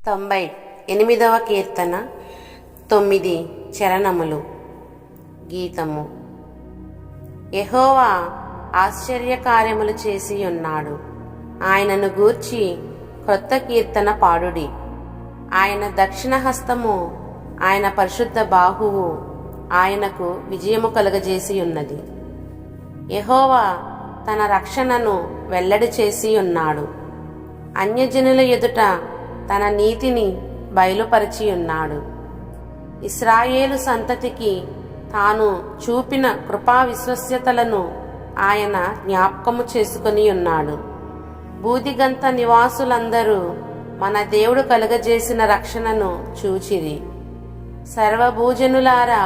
98వ కీర్తన 9 చరణములు. గీతము. యెహోవా ఆశ్చర్యకార్యములు చేసి ఉన్నాడు, ఆయనను గూర్చి క్రొత్త కీర్తన పాడుడి. ఆయన దక్షిణ హస్తము, ఆయన పరిశుద్ధ బాహువు ఆయనకు విజయము కలుగజేసి ఉన్నది. యెహోవా తన రక్షణను వెల్లడి చేసి ఉన్నాడు, అన్యజనుల ఎదుట తన నీతిని బయలుపరిచి ఉన్నాడు. ఇశ్రాయేలు సంతతికి తాను చూపిన కృపా విశ్వస్యతలను ఆయన జ్ఞాపకము చేసుకొని ఉన్నాడు. బూదిగంత నివాసులందరూ మన దేవుడు కలుగజేసిన రక్షణను చూచిరి. సర్వభూజనులారా,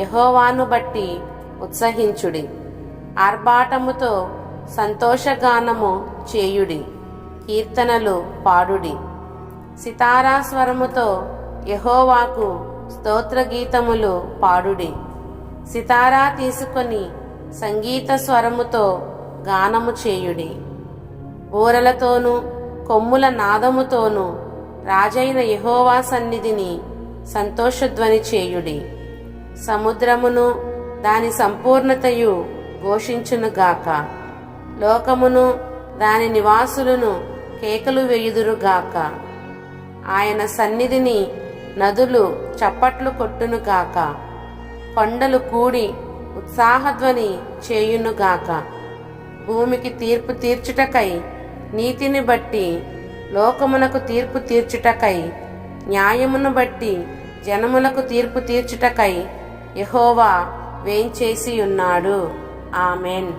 యెహోవాను బట్టి ఉత్సహించుడి, ఆర్భాటముతో సంతోషగానము చేయుడి, కీర్తనలు పాడుడి. సితారా స్వరముతో యెహోవాకు స్తోత్ర గీతములు పాడుడి. సితారా తీసుకొని సంగీత స్వరముతో గానము చేయుడి. బూరలతోనూ కొమ్ముల నాదముతోనూ రాజైన యెహోవా సన్నిధిని సంతోషధ్వని చేయుడి. సముద్రమును దాని సంపూర్ణతయు ఘోషించునుగాక, లోకమును దాని నివాసులను కేకలు వేయుదురుగాక. ఆయన సన్నిధిని నదులు చప్పట్లు కొట్టునుగాక, కొండలు కూడి ఉత్సాహధ్వని చేయునుగాక. భూమికి తీర్పు తీర్చుటకై, నీతిని బట్టి లోకమునకు తీర్పు తీర్చుటకై, న్యాయమును బట్టి జనములకు తీర్పు తీర్చుటకై యెహోవా వేంచేసి ఉన్నాడు. ఆమెన్.